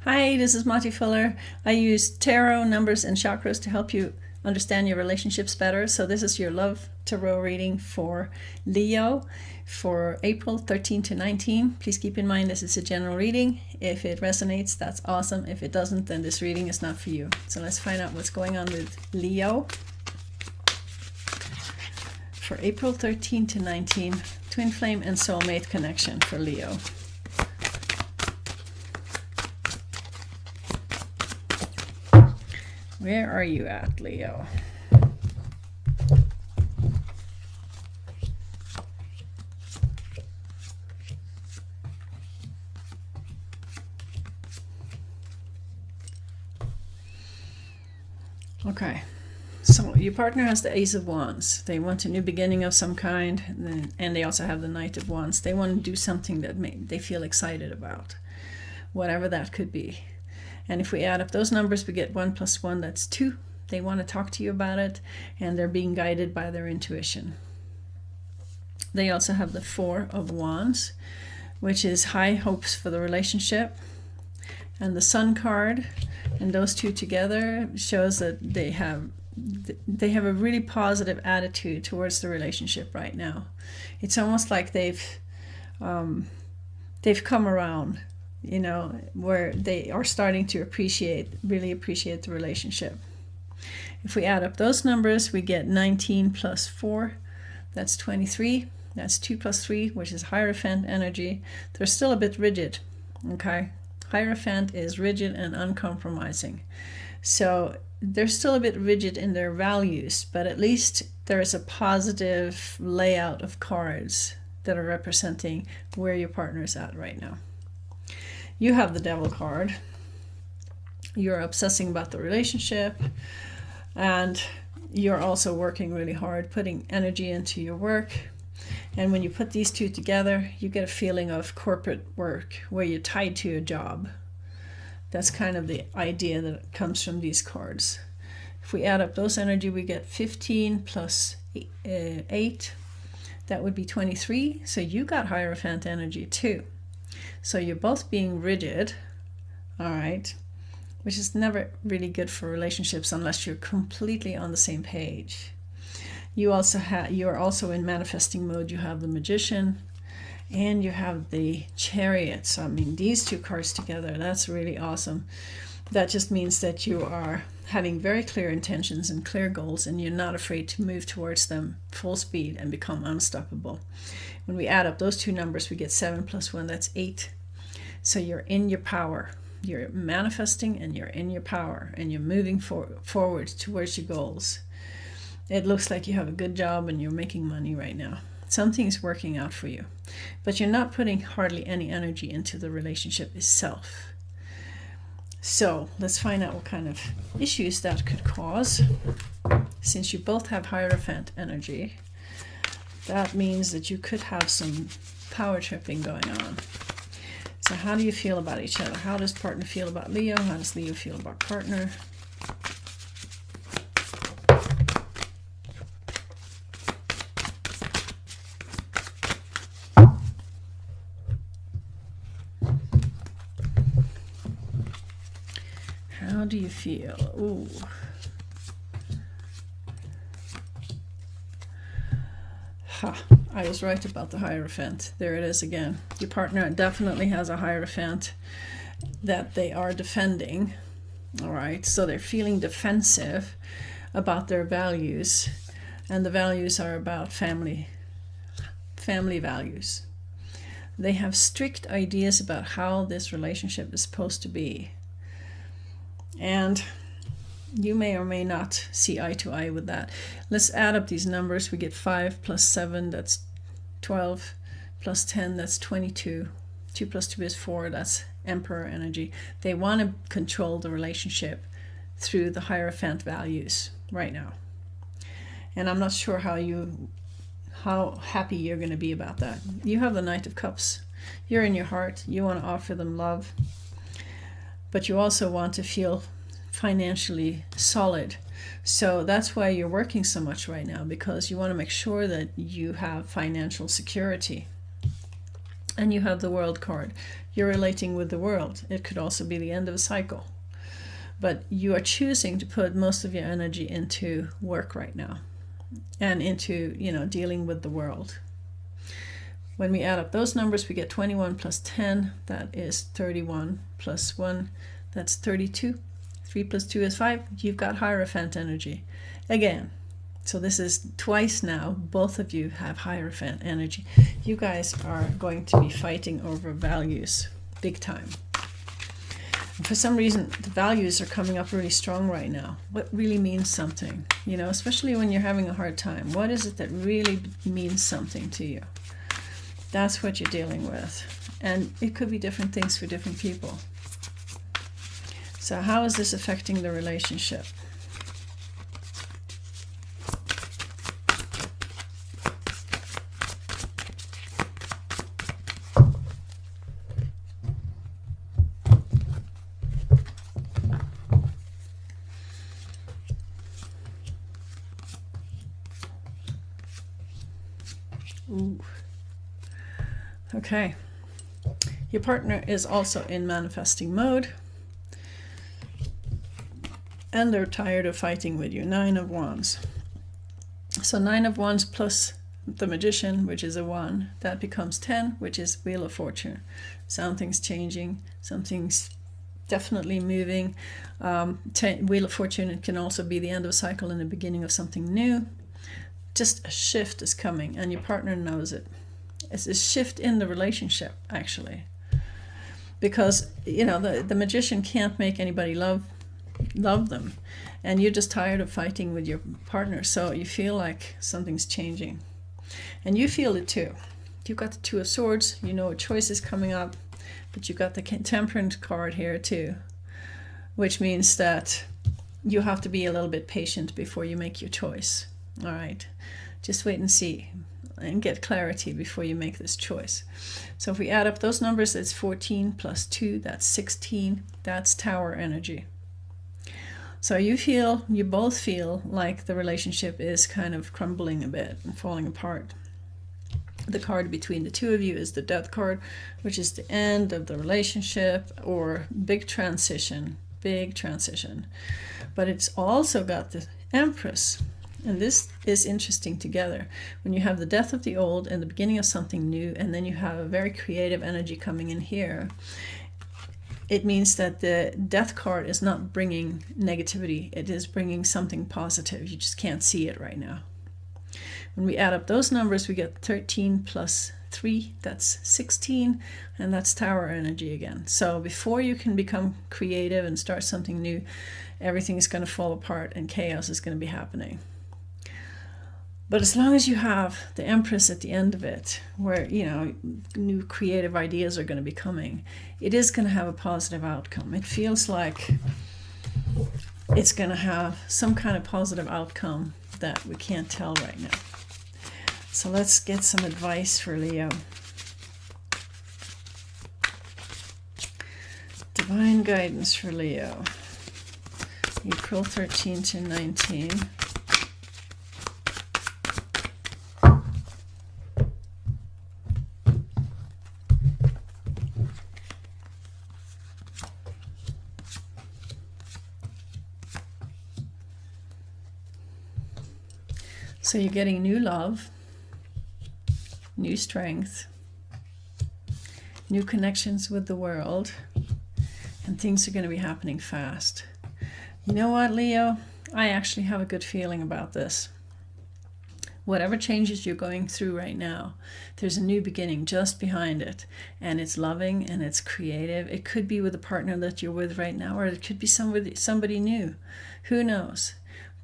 Hi, this is Mati Fuller. I use tarot, numbers, and chakras to help you understand your relationships better. So this is your love tarot reading for Leo for April 13 to 19. Please keep in mind this is a general reading. If it resonates, that's awesome. If it doesn't, then this reading is not for you. So let's find out what's going on with Leo for April 13 to 19. Twin flame and soulmate connection for Leo. Where are you at, Leo? Okay, so your partner has the Ace of Wands. They want a new beginning of some kind, and they also have the Knight of Wands. They want to do something that they feel excited about, whatever that could be. And if we add up those numbers, we get 1 + 1, that's 2. They want to talk to you about it, and they're being guided by their intuition. They also have the 4 of Wands, which is high hopes for the relationship. And the Sun card, and those two together shows that they have a really positive attitude towards the relationship right now. It's almost like they've come around, you know, where they are starting to really appreciate the relationship. If we add up those numbers, we get 19 + 4, that's 23. That's 2 + 3, which is Hierophant energy. They're still a bit rigid, okay? Hierophant is rigid and uncompromising. So they're still a bit rigid in their values, but at least there is a positive layout of cards that are representing where your partner is at right now. You have the Devil card. You're obsessing about the relationship, and you're also working really hard, putting energy into your work. And when you put these two together, you get a feeling of corporate work where you're tied to a job. That's kind of the idea that comes from these cards. If we add up those energy, we get 15 + 8. That would be 23. So you got Hierophant energy too. So you're both being rigid, all right, which is never really good for relationships unless you're completely on the same you are also in manifesting mode. You have the Magician and you have the Chariot. So I mean, these two cards together, that's really awesome. That just means that you are having very clear intentions and clear goals, and you're not afraid to move towards them full speed and become unstoppable. When we add up those two numbers, we get 7 + 1, that's 8. So you're in your power. You're manifesting and you're in your power, and you're moving forward towards your goals. It looks like you have a good job and you're making money right now. Something's working out for you, but you're not putting hardly any energy into the relationship itself. So let's find out what kind of issues that could cause. Since you both have Hierophant energy, that means that you could have some power tripping going on. So how do you feel about each other? How does partner feel about Leo? How does Leo feel about partner? How do you feel? Ooh. Ha, I was right about the Hierophant. There it is again. Your partner definitely has a Hierophant that they are defending. All right, so they're feeling defensive about their values, and the values are about family values. They have strict ideas about how this relationship is supposed to be. And you may or may not see eye to eye with that. Let's add up these numbers. We get 5 + 7, that's 12, + 10, that's 22. 2 + 2 is 4, that's Emperor energy. They want to control the relationship through the Hierophant values right now. And I'm not sure how happy you're going to be about that. You have the Knight of Cups. You're in your heart. You want to offer them love, but you also want to feel financially solid. So that's why you're working so much right now, because you want to make sure that you have financial security. And you have the World card. You're relating with the world. It could also be the end of a cycle. But you are choosing to put most of your energy into work right now and into, dealing with the world. When we add up those numbers, we get 21 plus 10, that is 31 plus 1, that's 32. 3 plus 2 is 5. You've got Hierophant energy. Again, so this is twice now, both of you have Hierophant energy. You guys are going to be fighting over values, big time. And for some reason, the values are coming up really strong right now. What really means something, especially when you're having a hard time. What is it that really means something to you? That's what you're dealing with. And it could be different things for different people. So how is this affecting the relationship? Ooh. Okay. Your partner is also in manifesting mode. And they're tired of fighting with you. 9 of Wands. So 9 of Wands plus the Magician, which is a 1, that becomes 10, which is Wheel of Fortune. Something's changing. Something's definitely moving. Wheel of Fortune, it can also be the end of a cycle and the beginning of something new. Just a shift is coming, and your partner knows it. It's a shift in the relationship, actually. Because, the Magician can't make anybody love them, and you're just tired of fighting with your partner, so you feel like something's changing, and you feel it too. You've got the 2 of Swords, a choice is coming up, but you've got the Temperance card here too, which means that you have to be a little bit patient before you make your choice. All right, just wait and see and get clarity before you make this choice. So if we add up those numbers, it's 14 plus 2, that's 16. That's Tower energy. So you both feel like the relationship is kind of crumbling a bit and falling apart. The card between the 2 of you is the Death card, which is the end of the relationship or big transition. But it's also got the Empress. And this is interesting together. When you have the death of the old and the beginning of something new, and then you have a very creative energy coming in here, it means that the Death card is not bringing negativity. It is bringing something positive. You just can't see it right now. When we add up those numbers, we get 13 plus 3, that's 16, and that's Tower energy again. So before you can become creative and start something new, everything is going to fall apart and chaos is going to be happening. But as long as you have the Empress at the end of it, where, new creative ideas are going to be coming, it is going to have a positive outcome. It feels like it's going to have some kind of positive outcome that we can't tell right now. So let's get some advice for Leo. Divine guidance for Leo. April 13 to 19. So you're getting new love, new strength, new connections with the world, and things are going to be happening fast. You know what, Leo? I actually have a good feeling about this. Whatever changes you're going through right now, there's a new beginning just behind it, and it's loving and it's creative. It could be with a partner that you're with right now, or it could be somebody new. Who knows?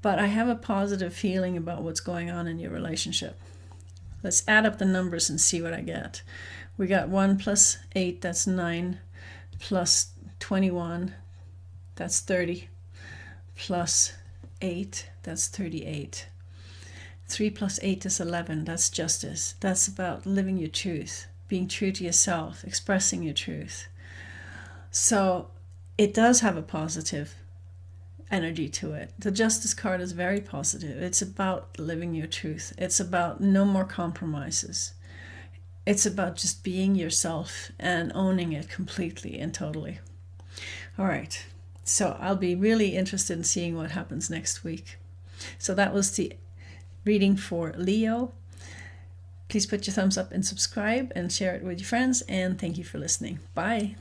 But I have a positive feeling about what's going on in your relationship. Let's add up the numbers and see what I get. We got 1 plus 8, that's 9, plus 21, that's 30, plus 8, that's 38. 3 plus 8 is 11, that's justice. That's about living your truth, being true to yourself, expressing your truth. So it does have a positive energy to it. The Justice card is very positive. It's about living your truth. It's about no more compromises. It's about just being yourself and owning it completely and totally. All right. So I'll be really interested in seeing what happens next week. So that was the reading for Leo. Please put your thumbs up and subscribe and share it with your friends. And thank you for listening. Bye.